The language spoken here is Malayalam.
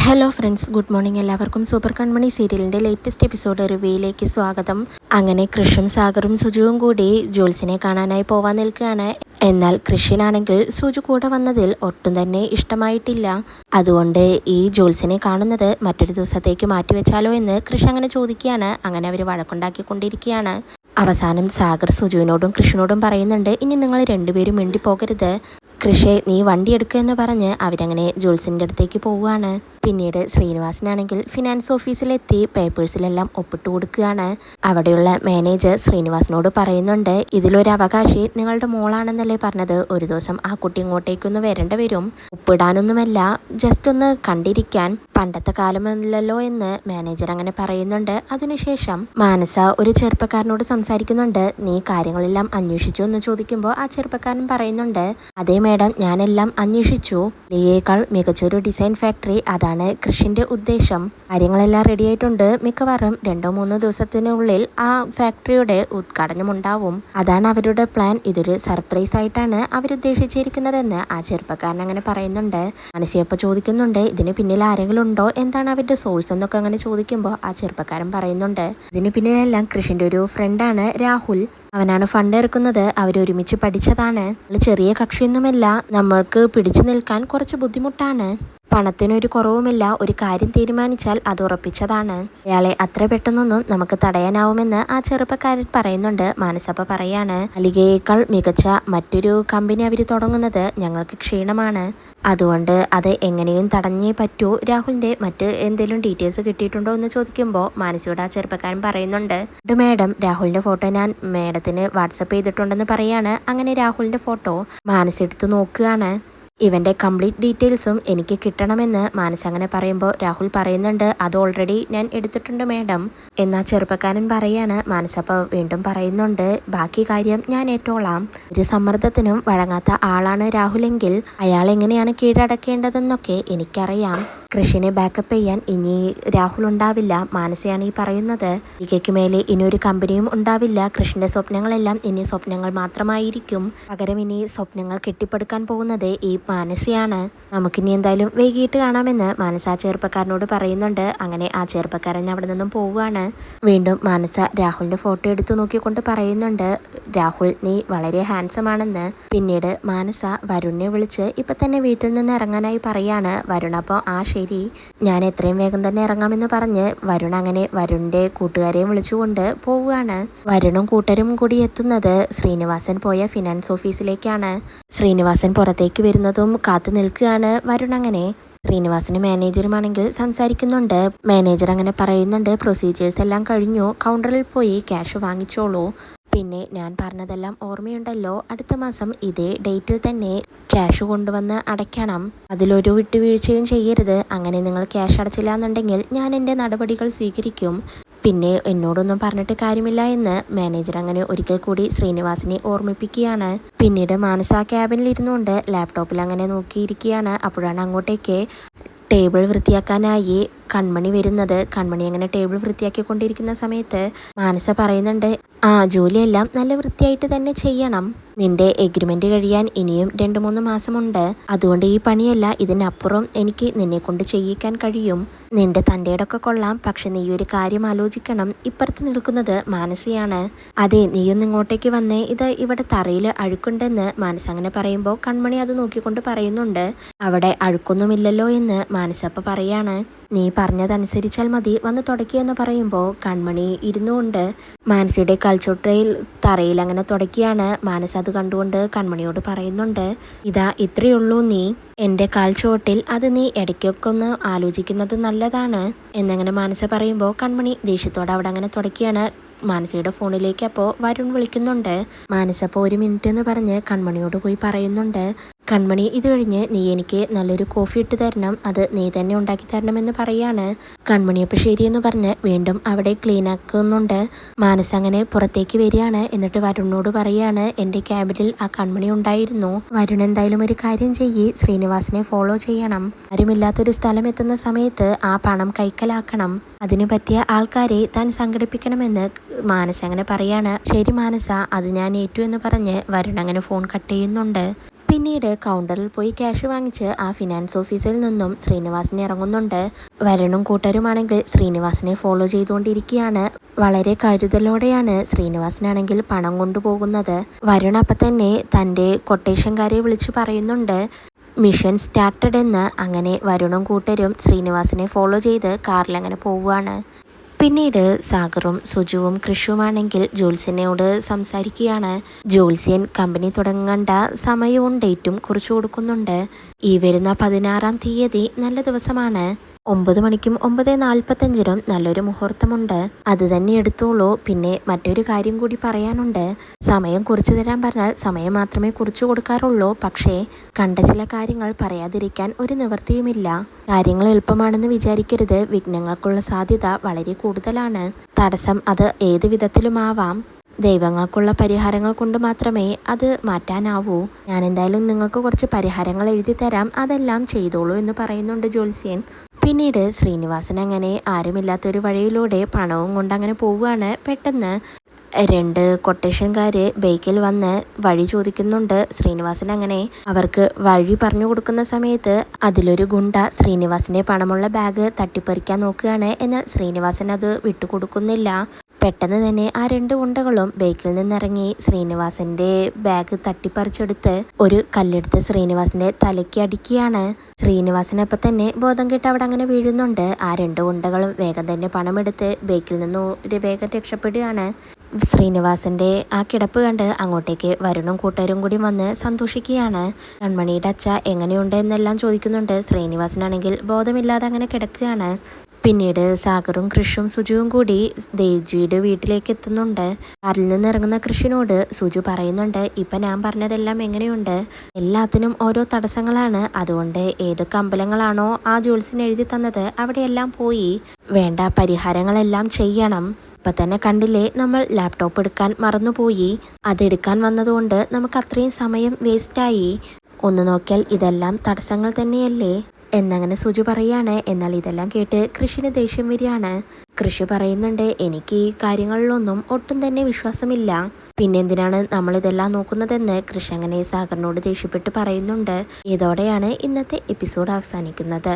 Hello friends, good morning. എല്ലാവർക്കും സൂപ്പർ കൺമണി സീരിയലിൻ്റെ ലേറ്റസ്റ്റ് എപ്പിസോഡ് റിവ്യൂയിലേക്ക് സ്വാഗതം. അങ്ങനെ കൃഷും സാഗറും സുജുവും കൂടി ജോത്സ്യനെ കാണാനായി പോവാൻ നിൽക്കുകയാണ്. എന്നാൽ കൃഷിനാണെങ്കിൽ സുജു കൂടെ വന്നതിൽ ഒട്ടും തന്നെ ഇഷ്ടമായിട്ടില്ല. അതുകൊണ്ട് ഈ ജോത്സ്യനെ കാണുന്നത് മറ്റൊരു ദിവസത്തേക്ക് മാറ്റിവെച്ചാലോ എന്ന് കൃഷി അങ്ങനെ ചോദിക്കുകയാണ്. അങ്ങനെ അവർ വഴക്കുണ്ടാക്കിക്കൊണ്ടിരിക്കുകയാണ്. അവസാനം സാഗർ സുജുവിനോടും കൃഷിനോടും പറയുന്നുണ്ട്, ഇനി നിങ്ങൾ രണ്ടുപേരും മിണ്ടിപ്പോകരുത്. കൃഷി, നീ വണ്ടി എടുക്കുക എന്ന് പറഞ്ഞ് അവരങ്ങനെ ജോത്സ്യൻ്റെ അടുത്തേക്ക് പോവുകയാണ്. പിന്നീട് ശ്രീനിവാസനാണെങ്കിൽ ഫിനാൻസ് ഓഫീസിലെത്തി പേപ്പേഴ്സിലെല്ലാം ഒപ്പിട്ട് കൊടുക്കുകയാണ്. അവിടെയുള്ള മാനേജർ ശ്രീനിവാസനോട് പറയുന്നുണ്ട്, ഇതിലൊരു അവകാശി നിങ്ങളുടെ മോളാണെന്നല്ലേ പറഞ്ഞത്, ഒരു ദിവസം ആ കുട്ടി ഇങ്ങോട്ടേക്കൊന്ന് വരേണ്ടി വരും. ഒപ്പിടാനൊന്നുമല്ല, ജസ്റ്റ് ഒന്ന് കണ്ടിരിക്കാൻ, പണ്ടത്തെ കാലമല്ലല്ലോ എന്ന് മാനേജർ അങ്ങനെ പറയുന്നുണ്ട്. അതിനുശേഷം മാനസ ഒരു ചെറുപ്പക്കാരനോട് സംസാരിക്കുന്നുണ്ട്. നീ കാര്യങ്ങളെല്ലാം അന്വേഷിച്ചു എന്ന് ചോദിക്കുമ്പോൾ ആ ചെറുപ്പക്കാരൻ പറയുന്നുണ്ട്, അതേ മേഡം, ഞാനെല്ലാം അന്വേഷിച്ചു. ലിയേക്കാൾ മികച്ചൊരു ഡിസൈൻ ഫാക്ടറി, അതാണ് കൃഷിന്റെ ഉദ്ദേശം. കാര്യങ്ങളെല്ലാം റെഡി ആയിട്ടുണ്ട്. മിക്കവാറും 2-3 ദിവസത്തിനുള്ളിൽ ആ ഫാക്ടറിയുടെ ഉദ്ഘാടനം ഉണ്ടാവും. അതാണ് അവരുടെ പ്ലാൻ. ഇതൊരു സർപ്രൈസ് ആയിട്ടാണ് അവരുദ്ദേശിച്ചിരിക്കുന്നതെന്ന് ആ ചെറുപ്പക്കാരൻ അങ്ങനെ പറയുന്നുണ്ട്. മനസ്സിയപ്പോൾ ചോദിക്കുന്നുണ്ട്, ഇതിന് പിന്നിൽ ആരെങ്കിലും ഉണ്ടോ, എന്താണ് അവരുടെ സോഴ്സ് എന്നൊക്കെ അങ്ങനെ ചോദിക്കുമ്പോൾ ആ ചെറുപ്പക്കാരൻ പറയുന്നുണ്ട്, ഇതിന് പിന്നിലെല്ലാം കൃഷിന്റെ ഒരു ഫ്രണ്ടാണ് രാഹുൽ. അവനാണ് ഫണ്ട് ഇറക്കുന്നത്. അവരൊരുമിച്ച് പഠിച്ചതാണ്. ചെറിയ കക്ഷിയൊന്നുമല്ല. നമ്മൾക്ക് പിടിച്ചു നിൽക്കാൻ കുറച്ച് ബുദ്ധിമുട്ടാണ്. പണത്തിനൊരു കുറവുമില്ല. ഒരു കാര്യം തീരുമാനിച്ചാൽ അത് ഉറപ്പിച്ചതാണ്. അയാളെ അത്ര പെട്ടെന്നൊന്നും നമുക്ക് തടയാനാവുമെന്ന് ആ ചെറുപ്പക്കാരൻ പറയുന്നുണ്ട്. മാനസപ്പ പറയാണ്, അലികയേക്കാൾ മികച്ച മറ്റൊരു കമ്പനി അവർ തുടങ്ങുന്നത് ഞങ്ങൾക്ക് ക്ഷീണമാണ്. അതുകൊണ്ട് അത് എങ്ങനെയും തടഞ്ഞേ പറ്റൂ. രാഹുലിന്റെ മറ്റ് എന്തെങ്കിലും ഡീറ്റെയിൽസ് കിട്ടിയിട്ടുണ്ടോ എന്ന് ചോദിക്കുമ്പോൾ മാനസിയോട് ആ ചെറുപ്പക്കാരൻ പറയുന്നുണ്ട്, മേഡം, രാഹുലിന്റെ ഫോട്ടോ ഞാൻ മേഡത്തിന് വാട്സപ്പ് ചെയ്തിട്ടുണ്ടെന്ന് പറയാണ്. അങ്ങനെ രാഹുലിന്റെ ഫോട്ടോ മാനസ എടുത്ത് നോക്കുകയാണ്. ഇവൻ്റെ കംപ്ലീറ്റ് ഡീറ്റെയിൽസും എനിക്ക് കിട്ടണമെന്ന് മാനസ് അങ്ങനെ പറയുമ്പോൾ രാഹുൽ പറയുന്നുണ്ട്, അത് ഓൾറെഡി ഞാൻ എടുത്തിട്ടുണ്ട് മേഡം. എന്നാൽ ചെറുപ്പക്കാരൻ പറയാണ്. മാനസപ്പ വീണ്ടും പറയുന്നുണ്ട്, ബാക്കി കാര്യം ഞാൻ ഏറ്റോളാം. ഒരു സമ്മർദ്ദത്തിനും വഴങ്ങാത്ത ആളാണ് രാഹുലെങ്കിൽ അയാൾ എങ്ങനെയാണ് കീഴടക്കേണ്ടതെന്നൊക്കെ എനിക്കറിയാം. കൃഷിനെ ബാക്കപ്പ് ചെയ്യാൻ ഇനി രാഹുൽ ഉണ്ടാവില്ല. മാനസയാണ് ഈ പറയുന്നത്. ഇകയ്ക്ക് മേലെ ഇനി ഒരു കമ്പനിയും ഉണ്ടാവില്ല. കൃഷിന്റെ സ്വപ്നങ്ങളെല്ലാം ഇനി സ്വപ്നങ്ങൾ മാത്രമായിരിക്കും. പകരം ഇനി സ്വപ്നങ്ങൾ കെട്ടിപ്പടുക്കാൻ പോകുന്നത് ഈ മാനസയാണ്. നമുക്കിനി എന്തായാലും വൈകിട്ട് കാണാമെന്ന് മാനസ ആ ചെറുപ്പക്കാരനോട് പറയുന്നുണ്ട്. അങ്ങനെ ആ ചെറുപ്പക്കാരൻ അവിടെ നിന്നും പോവുകയാണ്. വീണ്ടും മാനസ രാഹുലിന്റെ ഫോട്ടോ എടുത്തു നോക്കിക്കൊണ്ട് പറയുന്നുണ്ട്, രാഹുൽ, നീ വളരെ ഹാൻസം ആണെന്ന്. പിന്നീട് മാനസ വരുണിനെ വിളിച്ച് ഇപ്പൊ തന്നെ വീട്ടിൽ നിന്ന് ഇറങ്ങാനായി പറയാണ്. വരുൺ അപ്പോൾ ആ ശരി, ഞാൻ എത്രയും വേഗം തന്നെ ഇറങ്ങാമെന്ന് പറഞ്ഞ് വരുൺ അങ്ങനെ വരുണിന്റെ കൂട്ടുകാരെയും വിളിച്ചുകൊണ്ട് പോവുകയാണ്. വരുണും കൂട്ടരും കൂടി എത്തുന്നത് ശ്രീനിവാസൻ പോയ ഫിനാൻസ് ഓഫീസിലേക്കാണ്. ശ്രീനിവാസൻ പുറത്തേക്ക് വരുന്നതും കാത്തു നിൽക്കുകയാണ് വരുൺ. അങ്ങനെ ശ്രീനിവാസന് മാനേജറുമാണെങ്കിൽ സംസാരിക്കുന്നുണ്ട്. മാനേജർ അങ്ങനെ പറയുന്നുണ്ട്, പ്രൊസീജിയേഴ്സ് എല്ലാം കഴിഞ്ഞു, കൗണ്ടറിൽ പോയി ക്യാഷ് വാങ്ങിച്ചോളൂ. പിന്നെ ഞാൻ പറഞ്ഞതെല്ലാം ഓർമ്മയുണ്ടല്ലോ, അടുത്ത മാസം ഇതേ ഡേറ്റിൽ തന്നെ ക്യാഷ് കൊണ്ടുവന്ന് അടയ്ക്കണം. അതിലൊരു വിട്ടുവീഴ്ചയും ചെയ്യരുത്. അങ്ങനെ നിങ്ങൾ ക്യാഷ് അടച്ചില്ല എന്നുണ്ടെങ്കിൽ ഞാൻ എൻ്റെ നടപടികൾ സ്വീകരിക്കും. പിന്നെ എന്നോടൊന്നും പറഞ്ഞിട്ട് കാര്യമില്ല എന്ന് മാനേജർ അങ്ങനെ ഒരിക്കൽ കൂടി ശ്രീനിവാസിനെ ഓർമ്മിപ്പിക്കുകയാണ്. പിന്നീട് മാനസ ക്യാബിനിൽ ഇരുന്നുകൊണ്ട് ലാപ്ടോപ്പിൽ അങ്ങനെ നോക്കിയിരിക്കുകയാണ്. അപ്പോഴാണ് അങ്ങോട്ടേക്ക് ടേബിൾ വൃത്തിയാക്കാനായി കൺമണി വരുന്നത്. കൺമണി അങ്ങനെ ടേബിൾ വൃത്തിയാക്കിക്കൊണ്ടിരിക്കുന്ന സമയത്ത് മാനസ പറയുന്നുണ്ട്, ജോലിയെല്ലാം നല്ല വൃത്തിയായിട്ട് തന്നെ ചെയ്യണം. നിന്റെ എഗ്രിമെന്റ് കഴിയാൻ ഇനിയും 2-3 മാസമുണ്ട്. അതുകൊണ്ട് ഈ പണിയല്ല, ഇതിനപ്പുറം എനിക്ക് നിന്നെ കൊണ്ട് ചെയ്യിക്കാൻ കഴിയും. നിന്റെ തൻ്റെടൊക്കെ കൊള്ളാം, പക്ഷെ നീ ഒരു കാര്യം ആലോചിക്കണം. ഇപ്പുറത്ത് നിൽക്കുന്നത് മാനസയാണ്. അതെ, നീയൊന്ന് ഇങ്ങോട്ടേക്ക് വന്നേ, ഇത് ഇവിടെ തറയിൽ അഴുക്കുണ്ടെന്ന് മാനസ അങ്ങനെ പറയുമ്പോൾ കൺമണി അത് നോക്കിക്കൊണ്ട് പറയുന്നുണ്ട്, അവിടെ അഴുക്കൊന്നുമില്ലല്ലോ എന്ന് മാനസപ്പ പറയാണ്. നീ പറഞ്ഞതനുസരിച്ചാൽ മതി, വന്ന് തുടക്കിയെന്ന് പറയുമ്പോൾ കൺമണി ഇരുന്നുകൊണ്ട് മാനസയുടെ കൽച്ചോട്ടയിൽ തറയിൽ അങ്ങനെ തുടക്കിയാണ്. മാനസ അത് കണ്ടുകൊണ്ട് കൺമണിയോട് പറയുന്നുണ്ട്, ഇതാ ഇത്രയുള്ളൂ നീ എൻ്റെ കാൽച്ചുവട്ടിൽ, അത് നീ ഇടയ്ക്കൊക്കെ ഒന്ന് ആലോചിക്കുന്നത് നല്ലതാണ് എന്നങ്ങനെ മാനസ പറയുമ്പോൾ കൺമണി ദേഷ്യത്തോടെ അവിടെ അങ്ങനെ തുടക്കിയാണ്. മാനസയുടെ ഫോണിലേക്ക് അപ്പോൾ വരുൺ വിളിക്കുന്നുണ്ട്. മാനസ അപ്പോൾ 1 മിനിറ്റ് എന്ന് പറഞ്ഞ് കൺമണിയോട് പോയി പറയുന്നുണ്ട്. കൺമണി, ഇത് കഴിഞ്ഞ് നീ എനിക്ക് നല്ലൊരു കോഫി ഇട്ട് തരണം, അത് നീ തന്നെ ഉണ്ടാക്കി തരണമെന്ന് പറയാണ്. കൺമണി അപ്പോൾ ശരിയെന്ന് പറഞ്ഞ് വീണ്ടും അവിടെ ക്ലീൻ ആക്കുന്നുണ്ട്. മാനസ അങ്ങനെ പുറത്തേക്ക് വരികയാണ്. എന്നിട്ട് വരുണിനോട് പറയാണ്, എൻ്റെ ക്യാബിനിൽ ആ കൺമണി ഉണ്ടായിരുന്നു. വരുൺ എന്തായാലും ഒരു കാര്യം ചെയ്യ്, ശ്രീനിവാസനെ ഫോളോ ചെയ്യണം. ആരുമില്ലാത്തൊരു സ്ഥലം എത്തുന്ന സമയത്ത് ആ പണം കൈക്കലാക്കണം. അതിനു പറ്റിയ ആൾക്കാരെ താൻ സംഘടിപ്പിക്കണമെന്ന് മാനസ അങ്ങനെ പറയാണ്. ശരി മാനസ, അത് ഞാൻ ഏറ്റു എന്ന് പറഞ്ഞ് വരുൺ അങ്ങനെ ഫോൺ കട്ട് ചെയ്യുന്നുണ്ട്. പിന്നീട് കൗണ്ടറിൽ പോയി ക്യാഷ് വാങ്ങിച്ച് ആ ഫിനാൻസ് ഓഫീസിൽ നിന്നും ശ്രീനിവാസൻ ഇറങ്ങുന്നുണ്ട്. വരുണും കൂട്ടരുമാണെങ്കിൽ ശ്രീനിവാസനെ ഫോളോ ചെയ്തുകൊണ്ടിരിക്കുകയാണ്. വളരെ കരുതലോടെയാണ് ശ്രീനിവാസനാണെങ്കിൽ പണം കൊണ്ടുപോകുന്നത്. വരുൺ അപ്പം തന്നെ തൻ്റെ കൊട്ടേഷൻകാരെ വിളിച്ച് പറയുന്നുണ്ട് മിഷൻ സ്റ്റാർട്ടഡ് എന്ന്. അങ്ങനെ വരുണും കൂട്ടരും ശ്രീനിവാസനെ ഫോളോ ചെയ്ത് കാറിലങ്ങനെ പോവുകയാണ്. പിന്നീട് സാഗറും സുജുവും കൃഷുമാണെങ്കിൽ ജ്യോത്സ്യനോട് സംസാരിക്കുകയാണ്. ജ്യോത്സ്യൻ കമ്പനി തുടങ്ങേണ്ട സമയവും ഡേറ്റും കുറിച്ചു കൊടുക്കുന്നുണ്ട്. ഈ വരുന്ന 16-ാം തീയതി നല്ല ദിവസമാണ്. 9 മണിക്കും 9:45 നല്ലൊരു മുഹൂർത്തമുണ്ട്. അത് തന്നെ എടുത്തോളൂ. പിന്നെ മറ്റൊരു കാര്യം കൂടി പറയാനുണ്ട്. സമയം കുറിച്ചു തരാൻ പറഞ്ഞാൽ സമയം മാത്രമേ കുറിച്ചു കൊടുക്കാറുള്ളൂ. പക്ഷേ കണ്ട ചില കാര്യങ്ങൾ പറയാതിരിക്കാൻ ഒരു നിവൃത്തിയുമില്ല. കാര്യങ്ങൾ എളുപ്പമാണെന്ന് വിചാരിക്കരുത്. വിഘ്നങ്ങൾക്കുള്ള സാധ്യത വളരെ കൂടുതലാണ്. തടസ്സം അത് ഏത് വിധത്തിലുമാവാം. ദൈവങ്ങൾക്കുള്ള പരിഹാരങ്ങൾ കൊണ്ട് മാത്രമേ അത് മാറ്റാനാവൂ. ഞാൻ എന്തായാലും നിങ്ങൾക്ക് കുറച്ച് പരിഹാരങ്ങൾ എഴുതി തരാം, അതെല്ലാം ചെയ്തോളൂ എന്ന് പറയുന്നുണ്ട് ജ്യോത്സ്യൻ. പിന്നീട് ശ്രീനിവാസൻ അങ്ങനെ ആരുമില്ലാത്തൊരു വഴിയിലൂടെ പണവും കൊണ്ട് അങ്ങനെ പോവുകയാണ്. പെട്ടെന്ന് 2 കൊട്ടേഷൻകാര് ബൈക്കിൽ വന്ന് വഴി ചോദിക്കുന്നുണ്ട്. ശ്രീനിവാസൻ അങ്ങനെ അവർക്ക് വഴി പറഞ്ഞു കൊടുക്കുന്ന സമയത്ത് അതിലൊരു ഗുണ്ട ശ്രീനിവാസന്റെ പണമുള്ള ബാഗ് തട്ടിപ്പറിക്കാൻ നോക്കുകയാണ്. എന്നാൽ ശ്രീനിവാസൻ അത് വിട്ടുകൊടുക്കുന്നില്ല. പെട്ടെന്ന് തന്നെ ആ 2 ഗുണ്ടകളും ബൈക്കിൽ നിന്നിറങ്ങി ശ്രീനിവാസന്റെ ബാഗ് തട്ടിപ്പറിച്ചെടുത്ത് ഒരു കല്ലെടുത്ത് ശ്രീനിവാസന്റെ തലയ്ക്ക് അടിക്കുകയാണ്. ശ്രീനിവാസൻ അപ്പം തന്നെ ബോധം കെട്ട് അവിടെ അങ്ങനെ വീഴുന്നുണ്ട്. ആ 2 ഗുണ്ടകളും വേഗം തന്നെ പണമെടുത്ത് ബൈക്കിൽ നിന്ന് വേഗം രക്ഷപ്പെടുകയാണ്. ശ്രീനിവാസന്റെ ആ കിടപ്പ് കണ്ട് അങ്ങോട്ടേക്ക് വരുണും കൂട്ടരും കൂടി വന്ന് സന്തോഷിക്കുകയാണ്. കൺമണിയുടെ അച്ഛ എങ്ങനെയുണ്ട് എന്നെല്ലാം ചോദിക്കുന്നുണ്ട്. ശ്രീനിവാസനാണെങ്കിൽ ബോധമില്ലാതെ അങ്ങനെ കിടക്കുകയാണ്. പിന്നീട് സാഗറും കൃഷും സുജുവും കൂടി ദേവ്ജിയുടെ വീട്ടിലേക്ക് എത്തുന്നുണ്ട്. കാറിൽ നിന്ന് ഇറങ്ങുന്ന കൃഷിനോട് സുജു പറയുന്നുണ്ട്, ഇപ്പം ഞാൻ പറഞ്ഞതെല്ലാം എങ്ങനെയുണ്ട്? എല്ലാത്തിനും ഓരോ തടസ്സങ്ങളാണ്. അതുകൊണ്ട് ഏതൊക്കെ അമ്പലങ്ങളാണോ ആ ജ്യോത്സ്യൻ എഴുതി തന്നത് അവിടെയെല്ലാം പോയി വേണ്ട പരിഹാരങ്ങളെല്ലാം ചെയ്യണം. ഇപ്പം തന്നെ കണ്ടില്ലേ, നമ്മൾ ലാപ്ടോപ്പ് എടുക്കാൻ മറന്നുപോയി. അതെടുക്കാൻ വന്നതുകൊണ്ട് നമുക്ക് അത്രയും സമയം വേസ്റ്റായി. ഒന്ന് നോക്കിയാൽ ഇതെല്ലാം തടസ്സങ്ങൾ തന്നെയല്ലേ എന്നങ്ങനെ സുജു പറയാണ്. എന്നാൽ ഇതെല്ലാം കേട്ട് കൃഷിന് ദേഷ്യം വരികയാണ്. കൃഷി പറയുന്നുണ്ട്, എനിക്ക് ഈ കാര്യങ്ങളിലൊന്നും ഒട്ടും തന്നെ വിശ്വാസമില്ല. പിന്നെന്തിനാണ് നമ്മളിതെല്ലാം നോക്കുന്നതെന്ന് കൃഷി അങ്ങനെ സാഗറിനോട് ദേഷ്യപ്പെട്ട് പറയുന്നുണ്ട്. ഇതോടെയാണ് ഇന്നത്തെ എപ്പിസോഡ് അവസാനിക്കുന്നത്.